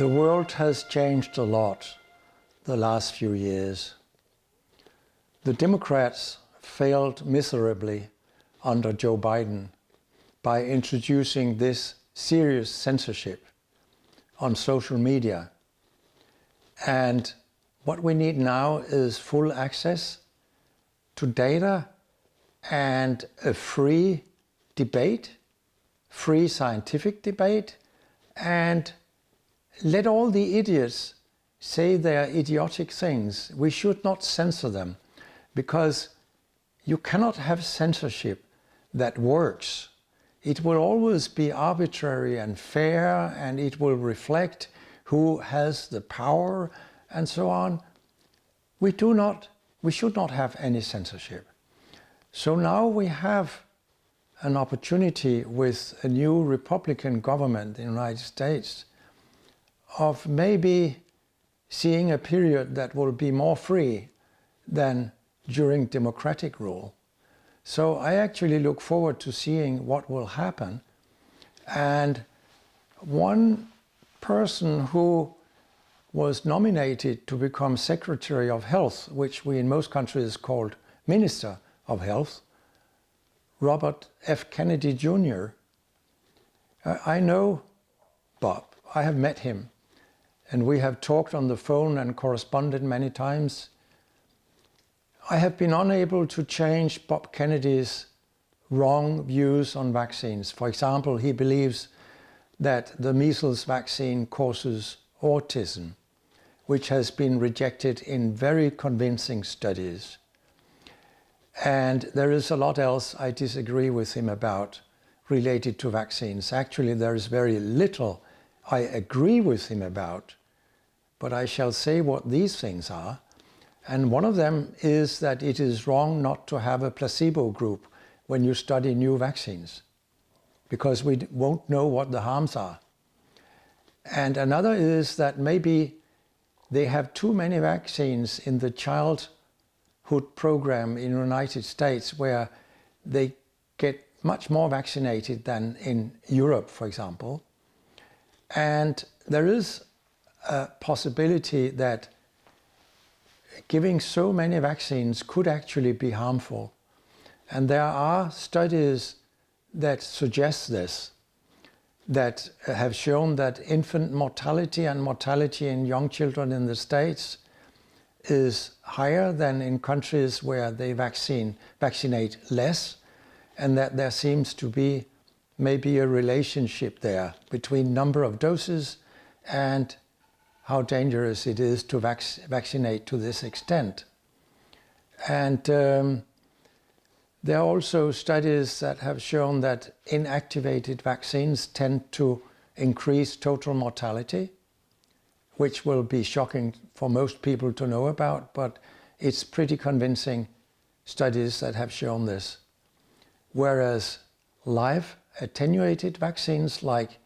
The world has changed a lot the last few years. The Democrats failed miserably under Joe Biden by introducing this serious censorship on social media. And what we need now is full access to data and a free debate, free scientific debate, and let all the idiots say their idiotic things. We should not censor them, because you cannot have censorship that works. It will always be arbitrary and fair, and it will reflect who has the power and so on. We should not have any censorship. So now we have an opportunity with a new Republican government in the United States of maybe seeing a period that will be more free than during democratic rule. So I actually look forward to seeing what will happen. And one person who was nominated to become Secretary of Health, which we in most countries called Minister of Health, Robert F Kennedy Jr. I know Bob. I have met him, and we have talked on the phone and corresponded many times. I have been unable to change Bob Kennedy's wrong views on vaccines. For example, he believes that the measles vaccine causes autism, which has been rejected in very convincing studies. And there is a lot else I disagree with him about related to vaccines. Actually, there is very little I agree with him about, but I shall say what these things are. And one of them is that it is wrong not to have a placebo group when you study new vaccines, because we won't know what the harms are. And another is that maybe they have too many vaccines in the childhood program in the United States, where they get much more vaccinated than in Europe, for example. And there is a possibility that giving so many vaccines could actually be harmful. And there are studies that suggest this, that have shown that infant mortality and mortality in young children in the States is higher than in countries where they vaccinate less, and that there seems to be maybe a relationship there between number of doses and how dangerous it is to vaccinate to this extent. And there are also studies that have shown that inactivated vaccines tend to increase total mortality, which will be shocking for most people to know about, but it's pretty convincing studies that have shown this. Whereas live attenuated vaccines, like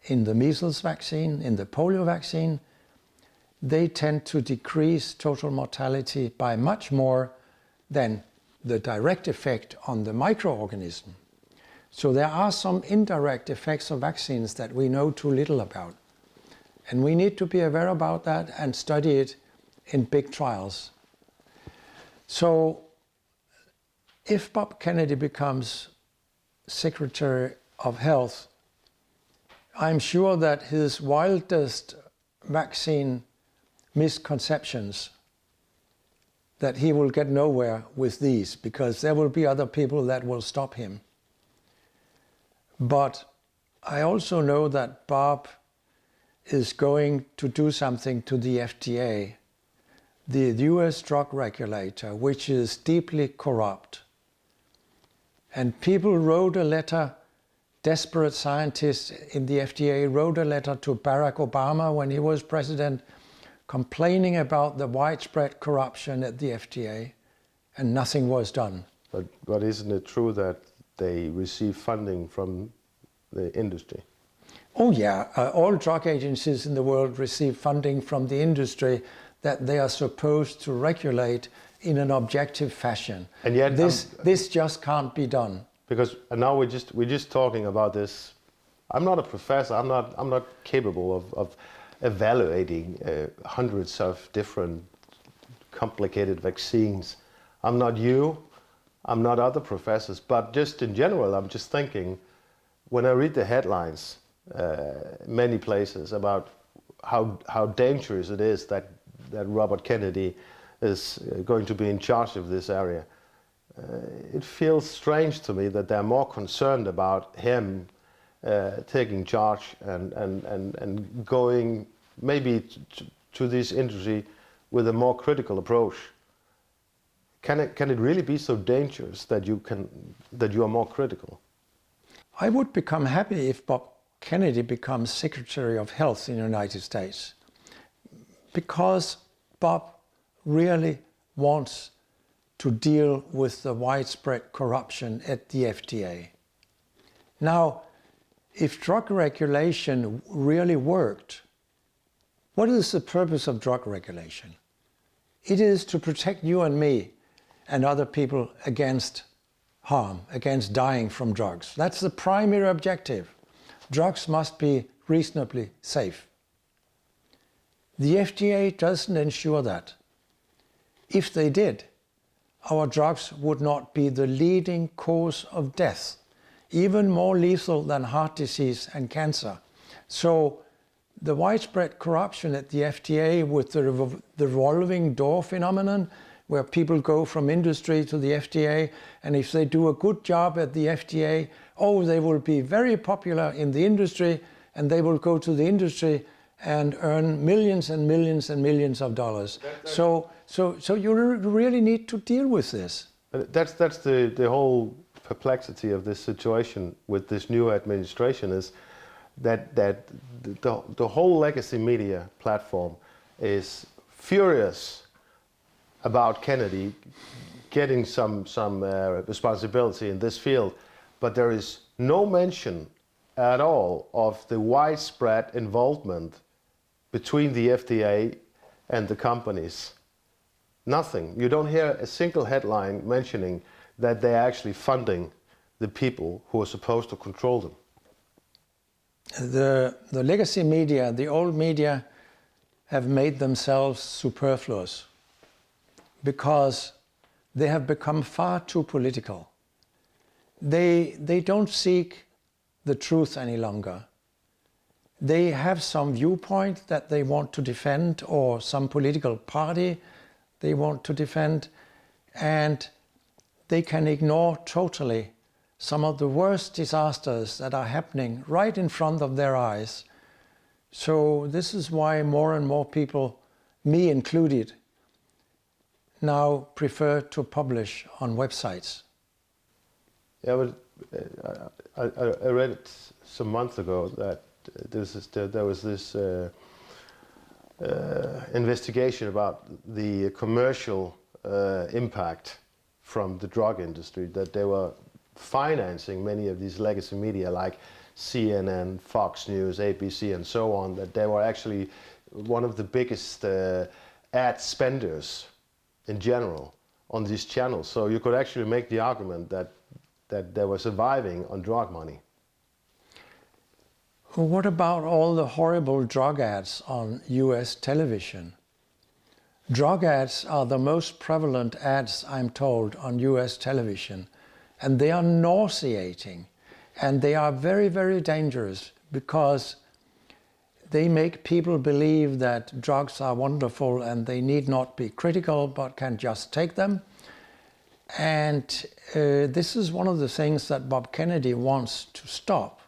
in the measles vaccine, in the polio vaccine, they tend to decrease total mortality by much more than the direct effect on the microorganism. So there are some indirect effects of vaccines that we know too little about. And we need to be aware about that and study it in big trials. So if Bob Kennedy becomes Secretary of Health, I'm sure that his wildest vaccine misconceptions, that he will get nowhere with these, because there will be other people that will stop him. But I also know that Bob is going to do something to the FDA, the US drug regulator, which is deeply corrupt. And people wrote a letter, desperate scientists in the FDA wrote a letter to Barack Obama when he was president, complaining about the widespread corruption at the FDA, and nothing was done. But isn't it true that they receive funding from the industry? Oh yeah, all drug agencies in the world receive funding from the industry that they are supposed to regulate in an objective fashion. And yet this just can't be done. Because now we're just talking about this. I'm not a professor. I'm not capable of evaluating hundreds of different complicated vaccines. I'm not you, I'm not other professors, but just in general, I'm just thinking, when I read the headlines many places about how dangerous it is that Robert Kennedy is going to be in charge of this area, it feels strange to me that they're more concerned about him taking charge and going maybe to this industry with a more critical approach. Can it really be so dangerous that you are more critical? I would become happy if Bob Kennedy becomes Secretary of Health in the United States, because Bob really wants to deal with the widespread corruption at the FDA. Now, if drug regulation really worked, what is the purpose of drug regulation? It is to protect you and me and other people against harm, against dying from drugs. That's the primary objective. Drugs must be reasonably safe. The FDA doesn't ensure that. If they did, our drugs would not be the leading cause of death, even more lethal than heart disease and cancer. So the widespread corruption at the FDA with the revolving door phenomenon, where people go from industry to the FDA, and if they do a good job at the FDA, they will be very popular in the industry, and they will go to the industry and earn millions and millions and millions of dollars. So you really need to deal with this. That's the whole perplexity of this situation with this new administration, is that the whole legacy media platform is furious about Kennedy getting some responsibility in this field, but there is no mention at all of the widespread involvement between the FDA and the companies. Nothing. You don't hear a single headline mentioning that they're actually funding the people who are supposed to control them. The legacy media, the old media, have made themselves superfluous because they have become far too political. They don't seek the truth any longer. They have some viewpoint that they want to defend, or some political party they want to defend, and they can ignore totally some of the worst disasters that are happening right in front of their eyes. So this is why more and more people, me included, now prefer to publish on websites. Yeah, but I read it some months ago that there was this investigation about the commercial impact from the drug industry, that they were financing many of these legacy media like CNN, Fox News, ABC and so on, that they were actually one of the biggest ad spenders in general on these channels. So you could actually make the argument that they were surviving on drug money. What about all the horrible drug ads on US television? Drug ads are the most prevalent ads, I'm told, on US television. And they are nauseating. And they are very, very dangerous because they make people believe that drugs are wonderful and they need not be critical but can just take them. And this is one of the things that Bob Kennedy wants to stop.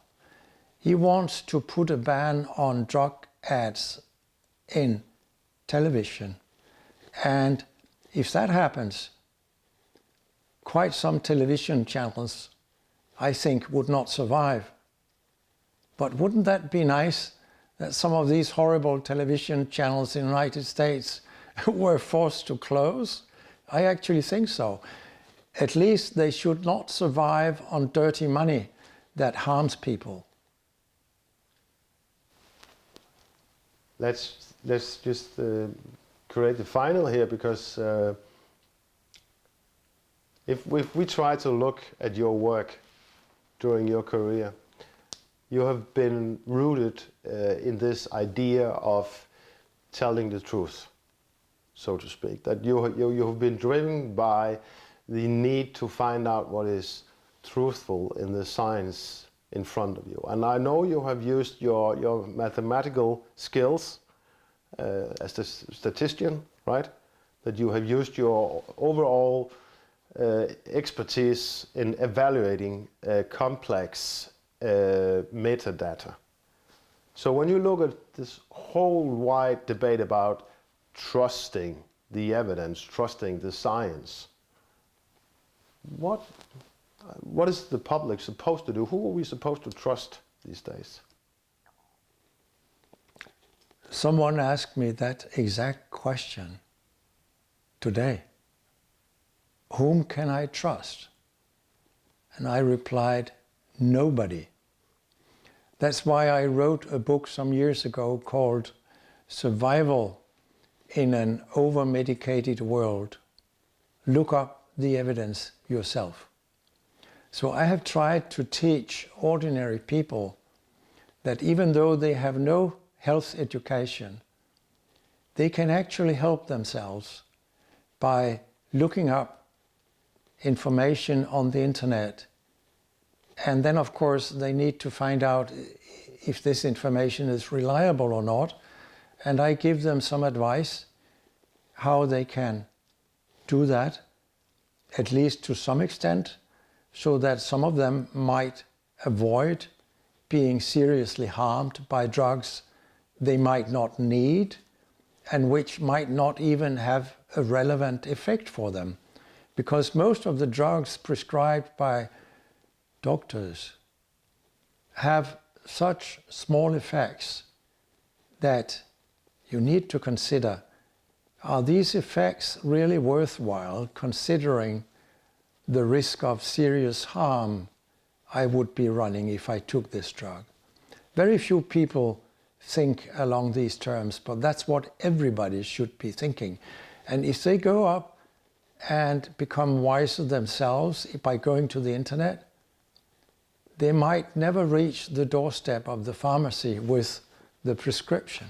He wants to put a ban on drug ads in television. And if that happens, quite some television channels, I think, would not survive. But wouldn't that be nice that some of these horrible television channels in the United States were forced to close? I actually think so. At least they should not survive on dirty money that harms people. Let's just create the final here, because if we try to look at your work during your career, you have been rooted in this idea of telling the truth, so to speak. That you have been driven by the need to find out what is truthful in the science in front of you. And I know you have used your mathematical skills as a statistician, right? That you have used your overall expertise in evaluating complex metadata. So when you look at this whole wide debate about trusting the evidence, trusting the science, what is the public supposed to do? Who are we supposed to trust these days? Someone asked me that exact question today. Whom can I trust? And I replied, nobody. That's why I wrote a book some years ago called Survival in an Over-Medicated World. Look up the evidence yourself. So I have tried to teach ordinary people that even though they have no health education, they can actually help themselves by looking up information on the internet. And then, of course, they need to find out if this information is reliable or not. And I give them some advice how they can do that, at least to some extent, so that some of them might avoid being seriously harmed by drugs they might not need and which might not even have a relevant effect for them. Because most of the drugs prescribed by doctors have such small effects that you need to consider, are these effects really worthwhile considering the risk of serious harm I would be running if I took this drug? Very few people think along these terms, but that's what everybody should be thinking. And if they go up and become wiser themselves by going to the internet, they might never reach the doorstep of the pharmacy with the prescription.